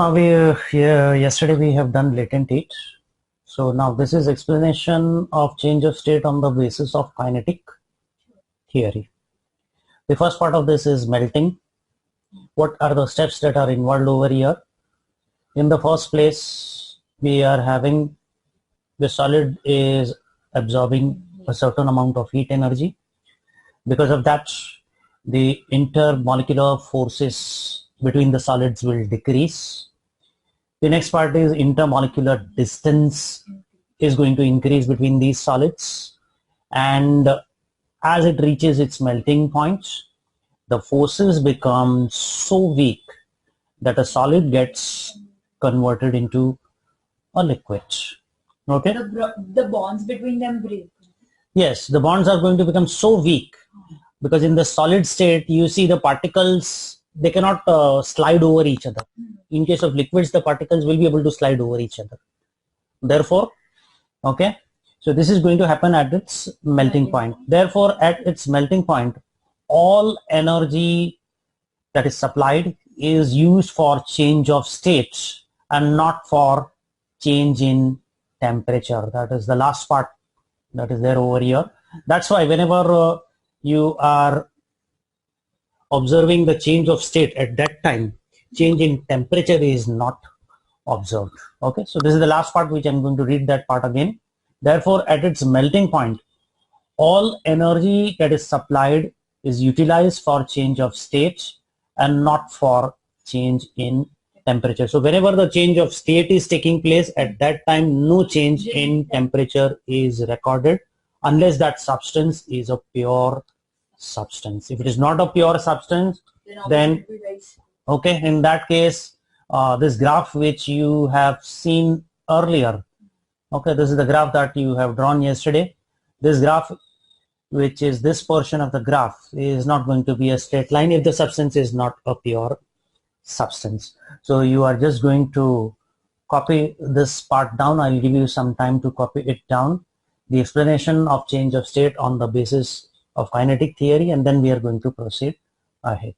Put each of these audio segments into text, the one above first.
Now yesterday we have done latent heat. So now this is explanation of change of state on the basis of kinetic theory. The first part of this is melting. What are the steps that are involved over here? In the first place, we are having the solid is absorbing a certain amount of heat energy. Because of that, the intermolecular forces between the solids will decrease. The next part is intermolecular distance is going to increase between these solids, and as it reaches its melting point, the forces become so weak that a solid gets converted into a liquid. Okay? The bonds between them break. Yes, the bonds are going to become so weak because in the solid state, you see the particles, they cannot slide over each other. In case of liquids, the particles will be able to slide over each other. Therefore, okay, so this is going to happen at its melting point. Therefore, at its melting point, all energy that is supplied is used for change of state and not for change in temperature. That is the last part that is there over here. That's why whenever you are observing the change of state at that time, change in temperature is not observed. Okay, so this is the last part which I'm going to read that part again. Therefore, at its melting point, all energy that is supplied is utilized for change of state and not for change in temperature. So whenever the change of state is taking place, at that time no change in temperature is recorded unless that substance is a pure substance. If it is not a pure substance, then okay, in that case, this graph which you have seen earlier, okay, this is the graph that you have drawn yesterday. This graph, which is this portion of the graph, is not going to be a straight line if the substance is not a pure substance. So you are just going to copy this part down. I'll give you some time to copy it down. The explanation of change of state on the basis of kinetic theory, and then we are going to proceed ahead.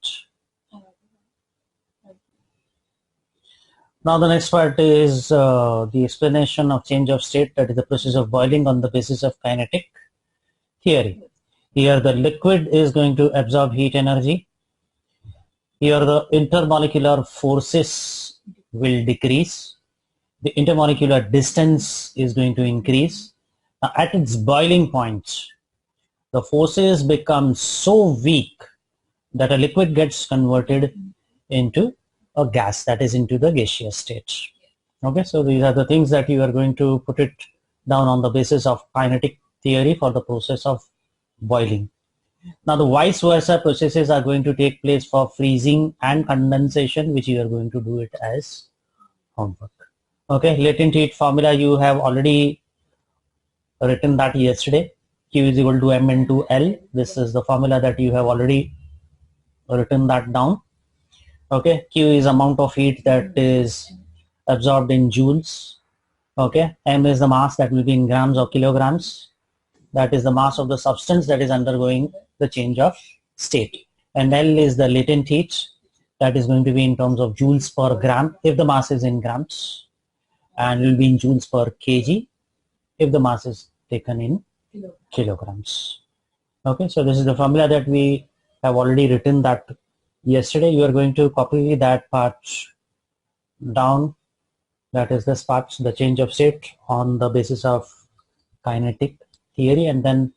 Now the next part is the explanation of change of state, that is the process of boiling on the basis of kinetic theory. Here the liquid is going to absorb heat energy. Here the intermolecular forces will decrease. The intermolecular distance is going to increase. Now, at its boiling point, the forces become so weak that a liquid gets converted into a gas, that is into the gaseous state. Okay, so these are the things that you are going to put it down on the basis of kinetic theory for the process of boiling. Now the vice versa processes are going to take place for freezing and condensation, which you are going to do it as homework. Okay, latent heat formula you have already written that yesterday. Q is equal to M into L. This is the formula that you have already written that down. Okay, Q is amount of heat that is absorbed in joules. Okay, M is the mass, that will be in grams or kilograms. That is the mass of the substance that is undergoing the change of state. And L is the latent heat, that is going to be in terms of joules per gram if the mass is in grams, and will be in joules per kg if the mass is taken in kilograms. Okay, so this is the formula that we have already written that yesterday. You are going to copy that part down, that is this part, the change of state on the basis of kinetic theory, and then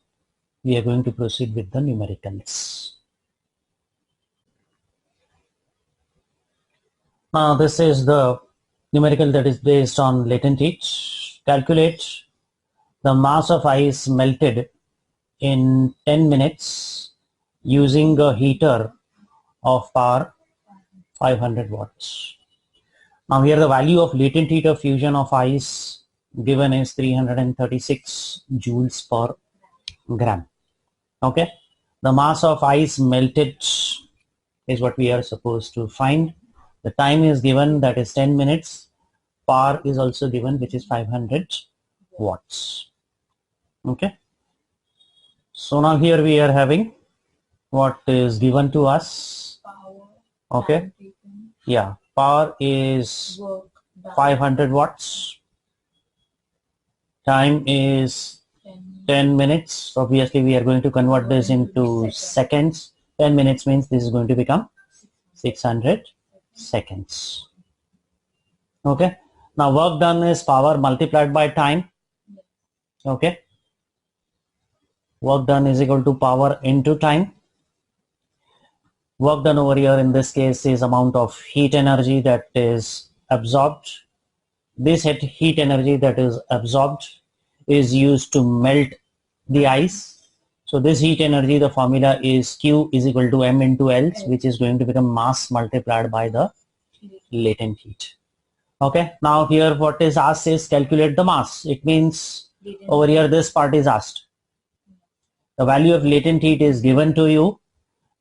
we are going to proceed with the numericals. Now this is the numerical that is based on latent heat. Calculate the mass of ice melted in 10 minutes using a heater of power 500 watts. Now here the value of latent heat of fusion of ice given is 336 joules per gram. Okay, the mass of ice melted is what we are supposed to find. The time is given, that is 10 minutes. Power is also given, which is 500 watts. Okay, so now here we are having what is given to us. Okay, yeah, Power is Work done. 500 watts. Time is 10 minutes. Obviously, we are going to convert this into seconds. 10 minutes means this is going to become 600 seconds. Okay. Now, work done is power multiplied by time. Okay. Work done is equal to power into time. Work done over here in this case is amount of heat energy that is absorbed. This heat energy that is absorbed is used to melt the ice. So this heat energy, the formula is Q is equal to M into L, which is going to become mass multiplied by the latent heat. Okay, now here what is asked is calculate the mass. It means over here this part is asked. The value of latent heat is given to you.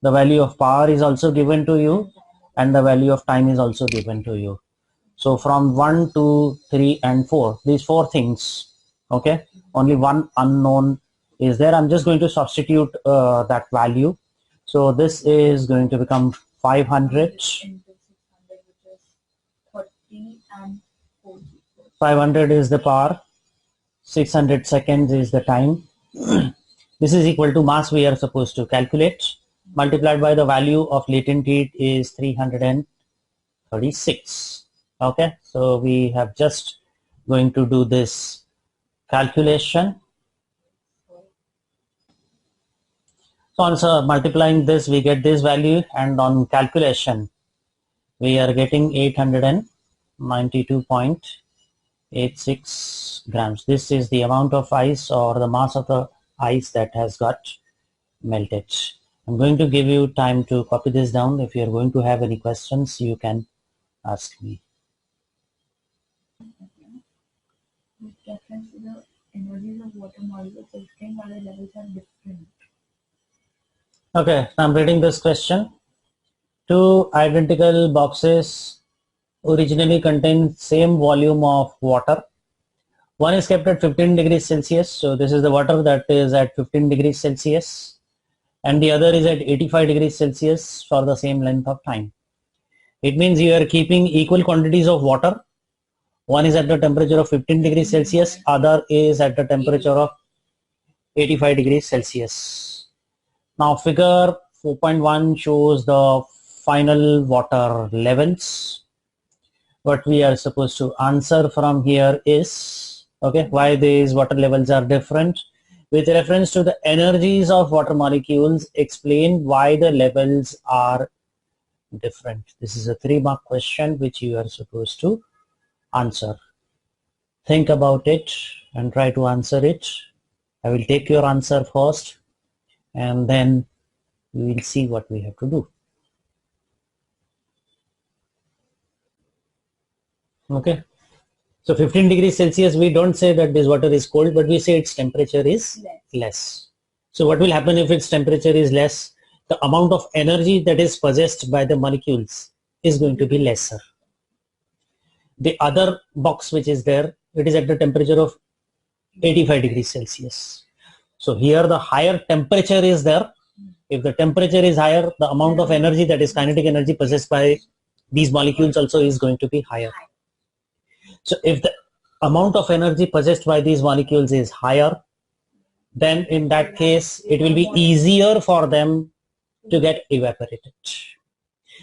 The value of power is also given to you, and the value of time is also given to you. So from 1, 2, 3 and 4, these 4 things, okay, only one unknown is there. I'm just going to substitute that value. So this is going to become 500. 500 is the power, 600 seconds is the time. This is equal to mass we are supposed to calculate, multiplied by the value of latent heat is 336. Okay, so we have just going to do this calculation. So on multiplying this, we get this value, and on calculation, we are getting 892.86 grams. This is the amount of ice or the mass of the ice that has got melted. I'm going to give you time to copy this down. If you are going to have any questions, you can ask me. With reference to the energies of water molecules, explain why the levels are different. Okay, I'm reading this question. 2 identical boxes originally contain same volume of water. One is kept at 15 degrees Celsius. So this is the water that is at 15 degrees Celsius. And the other is at 85 degrees Celsius for the same length of time. It means you are keeping equal quantities of water. One is at the temperature of 15 degrees Celsius, other is at the temperature of 85 degrees Celsius. Now figure 4.1 shows the final water levels. What we are supposed to answer from here is, okay, why these water levels are different. With reference to the energies of water molecules, explain why the levels are different. This is a 3-mark question which you are supposed to answer. Think about it and try to answer it. I will take your answer first and then we will see what we have to do. Okay. So 15 degrees Celsius, we don't say that this water is cold, but we say its temperature is less. So what will happen if its temperature is less? The amount of energy that is possessed by the molecules is going to be lesser. The other box which is there, it is at the temperature of 85 degrees Celsius. So here the higher temperature is there. If the temperature is higher, the amount of energy, that is kinetic energy, possessed by these molecules also is going to be higher. So if the amount of energy possessed by these molecules is higher, then in that case it will be easier for them to get evaporated.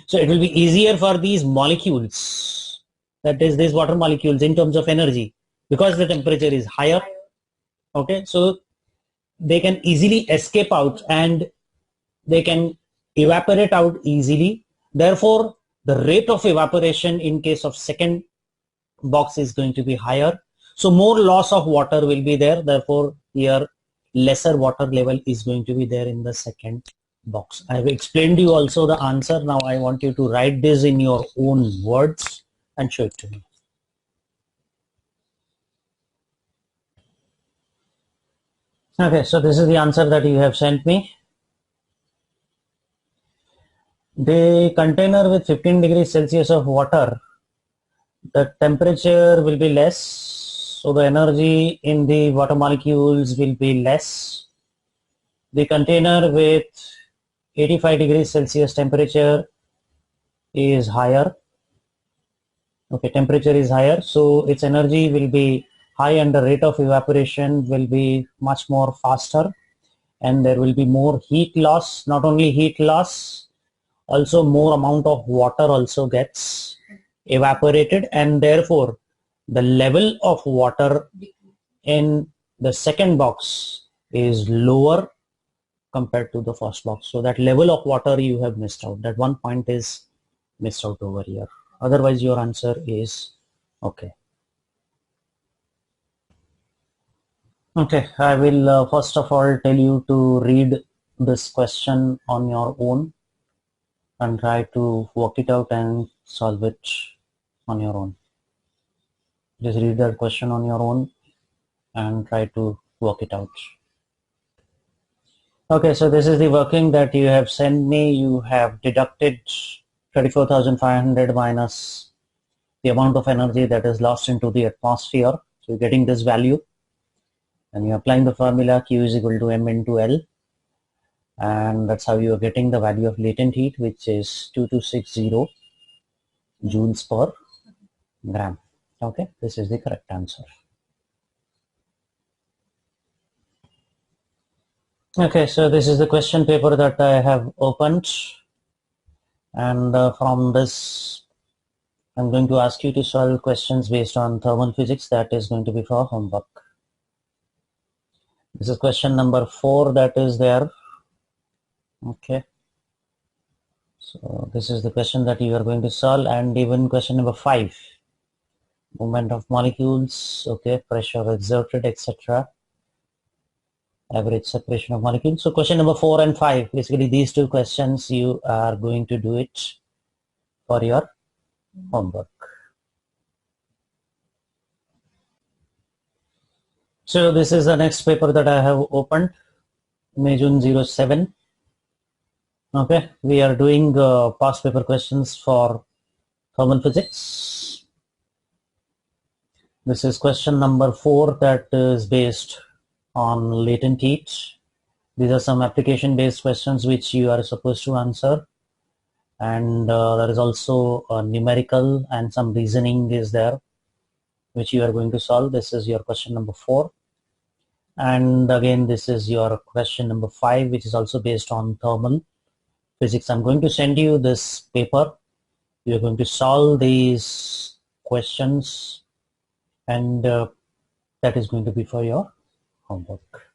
So it will be easier for these molecules, that is these water molecules, in terms of energy, because the temperature is higher. Okay, so they can easily escape out and they can evaporate out easily. Therefore, the rate of evaporation in case of second box is going to be higher. So more loss of water will be there. Therefore, here lesser water level is going to be there in the second box. I have explained you also the answer. Now I want you to write this in your own words and show it to me. Okay, so this is the answer that you have sent me. The container with 15 degrees Celsius of water, the temperature will be less, so the energy in the water molecules will be less. The container with 85 degrees Celsius temperature is higher, Okay, temperature is higher, so its energy will be high and the rate of evaporation will be much more faster, and there will be more heat loss. Not only heat loss, also more amount of water also gets evaporated, and therefore the level of water in the second box is lower compared to the first box. So that level of water you have missed out. That one point is missed out over here. Otherwise your answer is okay. Okay, I will first of all tell you to read this question on your own and try to work it out and solve it on your own. Just read that question on your own and try to work it out. Okay, so this is the working that you have sent me. You have deducted 34,500 minus the amount of energy that is lost into the atmosphere. So you're getting this value and you're applying the formula Q is equal to M into L, and that's how you are getting the value of latent heat, which is 2260 joules per gram. Okay, this is the correct answer. Okay, so this is the question paper that I have opened, and from this I'm going to ask you to solve questions based on thermal physics. That is going to be for homework. This is question number 4 that is there. Okay, so this is the question that you are going to solve, and even question number 5, movement of molecules, okay, pressure exerted, etc., average separation of molecules. So question number 4 and 5, basically these two questions you are going to do it for your homework. So this is the next paper that I have opened, May June 07. Okay, we are doing past paper questions for thermal physics. This is question number 4 that is based on latent heat. These are some application based questions which you are supposed to answer, and there is also a numerical and some reasoning is there which you are going to solve. This is your question number 4, and again this is your question number 5, which is also based on thermal physics. I'm going to send you this paper. You're going to solve these questions, and that is going to be for your homework.